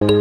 Hello,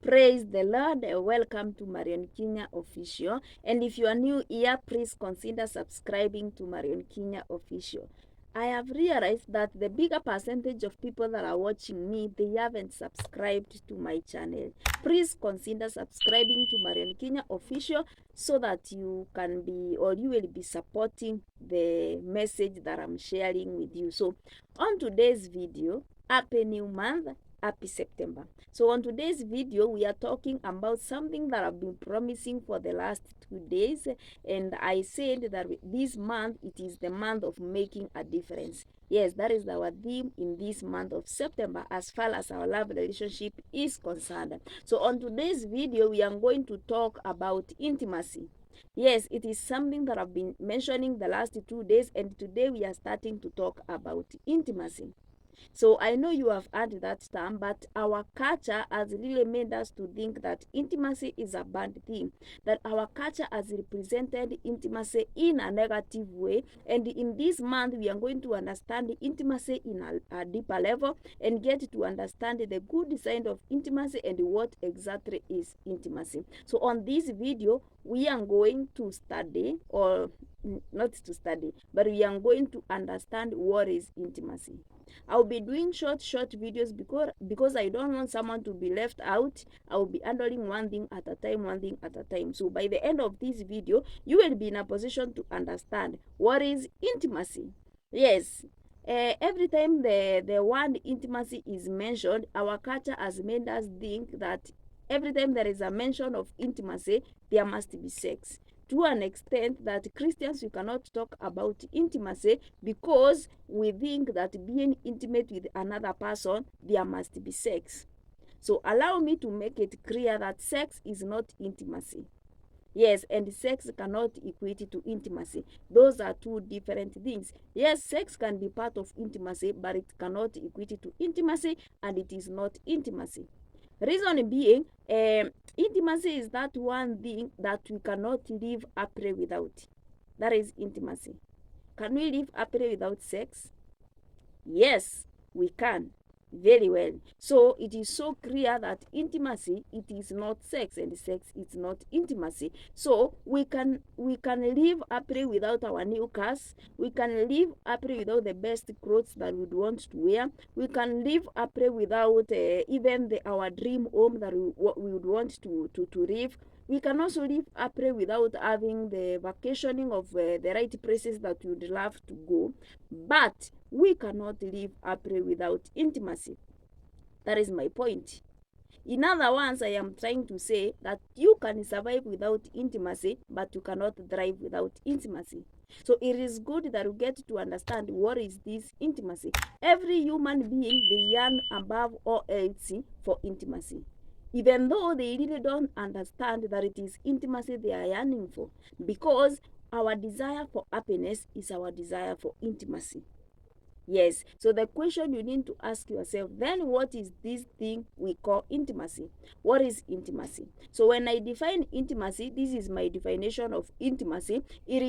praise the Lord. Welcome to MARION KINYA Official. And if you are new here, please consider subscribing to MARION KINYA Official. I have realized that the bigger percentage of people that are watching me, they haven't subscribed to my channel. Please consider subscribing to MARION KINYA Official so that you can be, or you will be supporting the message that I'm sharing with you. So on today's video, happy new month. Happy September. So on today's video, we are talking about something that I've been promising for the last 2 days. And I said that this month, it is the month of making a difference. Yes, that is our theme in this month of September as far as our love relationship is concerned. So on today's video, we are going to talk about intimacy. Yes, it is something that I've been mentioning the last 2 days, and today we are starting to talk about intimacy. So I know you have heard that term, but our culture has really made us to think that intimacy is a bad thing, that our culture has represented intimacy in a negative way. And in this month, we are going to understand intimacy in a deeper level and get to understand the good side of intimacy and what exactly is intimacy. So on this video, we are going to study, or not to study, but we are going to understand what is intimacy. I'll be doing short videos because I don't want someone to be left out. I'll be handling one thing at a time. So by the end of this video, you will be in a position to understand what is intimacy. Yes, every time the word intimacy is mentioned, our culture has made us think that every time there is a mention of intimacy, there must be sex. To an extent that Christians, we cannot talk about intimacy because we think that being intimate with another person, there must be sex. So allow me to make it clear that sex is not intimacy. Yes, and sex cannot equate to intimacy. Those are two different things. Yes, sex can be part of intimacy, but it cannot equate to intimacy, and it is not intimacy. Reason being, intimacy is that one thing that we cannot live happily without. That is intimacy. Can we live happily without sex? Yes, we can. Very well. So it is so clear that intimacy, it is not sex, and sex is not intimacy. So we can live happily without our new cars. We can live happily without the best clothes that we would want to wear. We can live happily without even our dream home that we would want to live. We can also live happily without having the vacationing of the right places that we would love to go. But we cannot live happily without intimacy. That is my point. In other words, I am trying to say that you can survive without intimacy, but you cannot thrive without intimacy. So it is good that you get to understand what is this intimacy. Every human being, they yearn above all else for intimacy, even though they really don't understand that it is intimacy they are yearning for, because our desire for happiness is our desire for intimacy. Yes, so the question you need to ask yourself, then what is this thing we call intimacy? What is intimacy? So when I define intimacy, this is my definition of intimacy. Let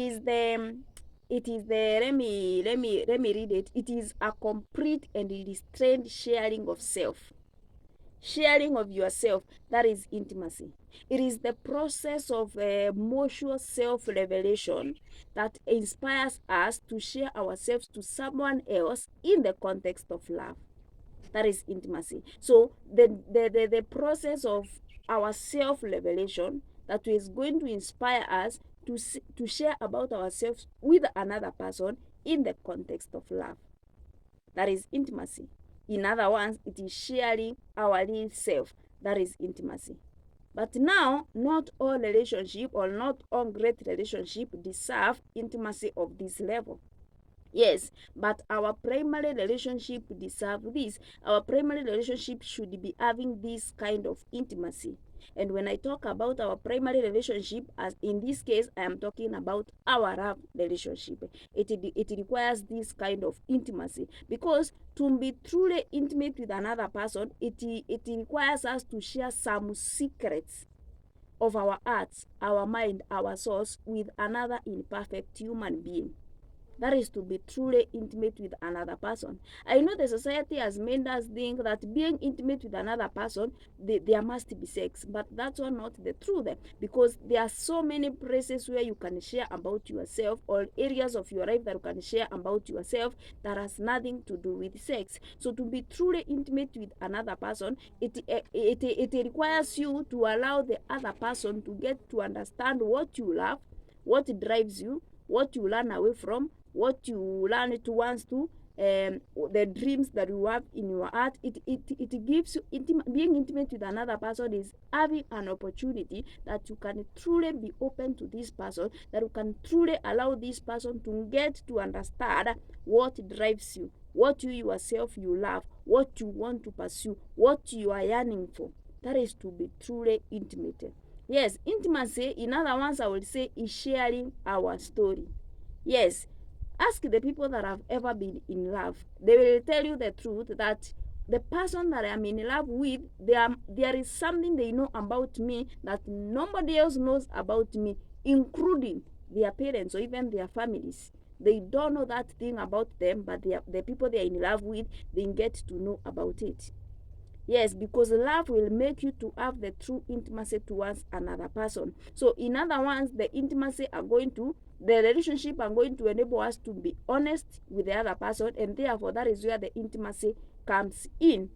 me read it. It is a complete and restrained sharing of self. Sharing of yourself, that is intimacy. It is the process of mutual self-revelation that inspires us to share ourselves to someone else in the context of love. That is intimacy. So the process of our self-revelation that is going to inspire us to share about ourselves with another person in the context of love. That is intimacy. In other words, it is sharing our real self. That is intimacy. But now, not all relationship or not all great relationship deserve intimacy of this level. Yes, but our primary relationship deserve this. Our primary relationship should be having this kind of intimacy. And when I talk about our primary relationship, as in this case, I am talking about our love relationship. It requires this kind of intimacy, because to be truly intimate with another person, it requires us to share some secrets of our hearts, our mind, our souls with another imperfect human being. That is to be truly intimate with another person. I know the society has made us think that being intimate with another person, there must be sex, but that's not the truth, because there are so many places where you can share about yourself, or areas of your life that you can share about yourself that has nothing to do with sex. So to be truly intimate with another person, it requires you to allow the other person to get to understand what you love, what drives you, what you learn away from, what you learn towards to, the dreams that you have in your heart. It gives you being intimate with another person is having an opportunity that you can truly be open to this person, that you can truly allow this person to get to understand what drives you, what you yourself you love, what you want to pursue, what you are yearning for. That is to be truly intimate. Yes, intimacy, in other words, I would say, is sharing our story. Yes, ask the people that have ever been in love. They will tell you the truth that the person that I'm in love with, there is something they know about me that nobody else knows about me, including their parents or even their families. They don't know that thing about them, but the people they are in love with, they get to know about it. Yes, because love will make you to have the true intimacy towards another person. So in other words, the relationship are going to enable us to be honest with the other person, and therefore that is where the intimacy comes in.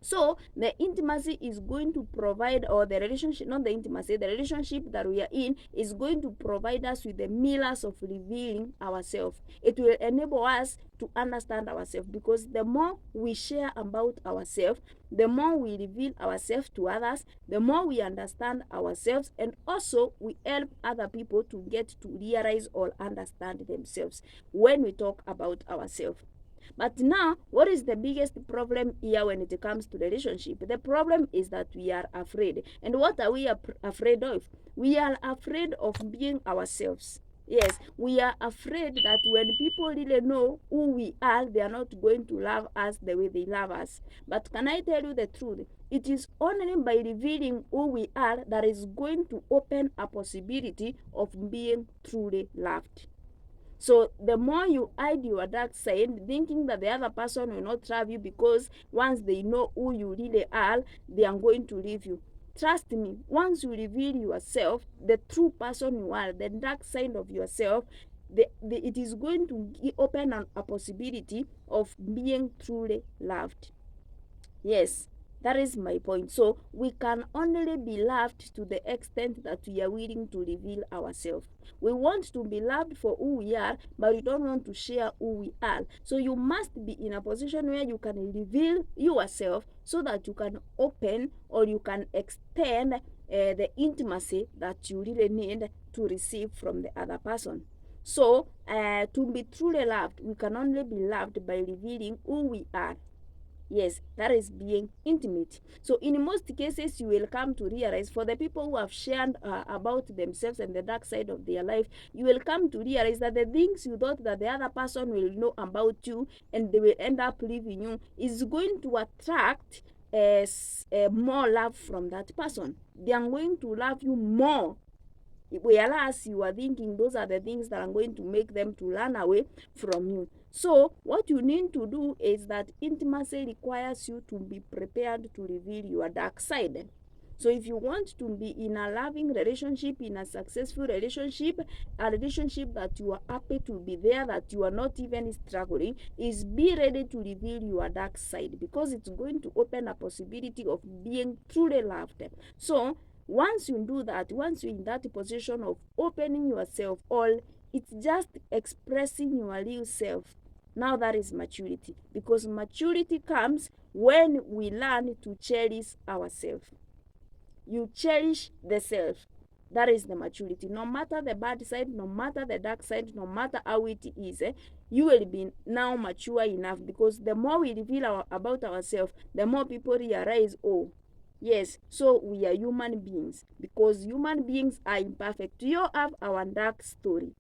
So the intimacy is going to provide, or the relationship, not the intimacy, the relationship that we are in is going to provide us with the mirrors of revealing ourselves. It will enable us to understand ourselves, because the more we share about ourselves, the more we reveal ourselves to others, the more we understand ourselves, and also we help other people to get to realize or understand themselves when we talk about ourselves. But now, what is the biggest problem here when it comes to relationship? The problem is that we are afraid. And what are we afraid of? We are afraid of being ourselves. Yes, we are afraid that when people really know who we are, they are not going to love us the way they love us. But can I tell you the truth? It is only by revealing who we are that is going to open a possibility of being truly loved. So the more you hide your dark side, thinking that the other person will not love you, because once they know who you really are, they are going to leave you. Trust me, once you reveal yourself, the true person you are, the dark side of yourself, it is going to open a possibility of being truly loved. Yes, that is my point. So we can only be loved to the extent that we are willing to reveal ourselves. We want to be loved for who we are, but we don't want to share who we are. So you must be in a position where you can reveal yourself, so that you can open, or you can extend the intimacy that you really need to receive from the other person. So to be truly loved, we can only be loved by revealing who we are. Yes, that is being intimate. So in most cases, you will come to realize, for the people who have shared about themselves and the dark side of their life, you will come to realize that the things you thought that the other person will know about you and they will end up leaving you is going to attract more love from that person. They are going to love you more, whereas you are thinking those are the things that are going to make them to run away from you. So what you need to do is that intimacy requires you to be prepared to reveal your dark side. So if you want to be in a loving relationship, in a successful relationship, a relationship that you are happy to be there, that you are not even struggling, is be ready to reveal your dark side, because it's going to open a possibility of being truly loved. So once you do that, once you're in that position of opening yourself, all it's just expressing your real self. Now that is maturity, because maturity comes when we learn to cherish ourselves. You cherish the self. That is the maturity. No matter the bad side, no matter the dark side, no matter how it is, you will be now mature enough, because the more we reveal about ourselves, the more people realize, oh, yes, so we are human beings, because human beings are imperfect. We all have our dark story.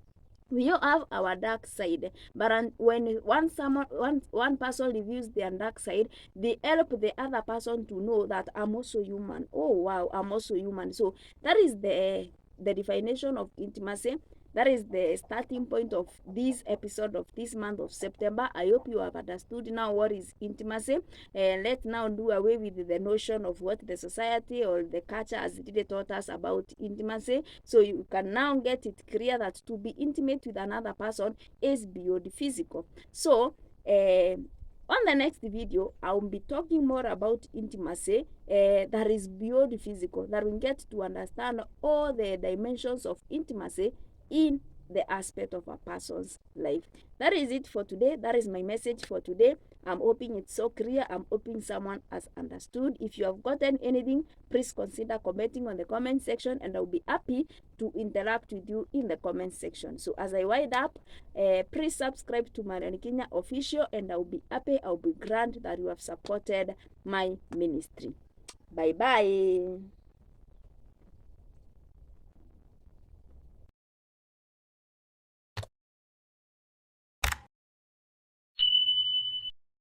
We all have our dark side, but when one person reveals their dark side, they help the other person to know that I'm also human. Oh wow, I'm also human. So that is the definition of intimacy. That is the starting point of this episode of this month of September. I hope you have understood now what is intimacy. And let's now do away with the notion of what the society or the culture has really taught us about intimacy. So you can now get it clear that to be intimate with another person is beyond physical. So on the next video, I'll be talking more about intimacy that is beyond physical, that we get to understand all the dimensions of intimacy in the aspect of a person's life. That is it for today. That is my message for today. I'm hoping it's so clear. I'm hoping someone has understood. If you have gotten anything, please consider commenting on the comment section, and I'll be happy to interact with you in the comment section. So as I wind up, please subscribe to Marion Kenya Official, and I'll be happy, I'll be glad that you have supported my ministry. Bye bye.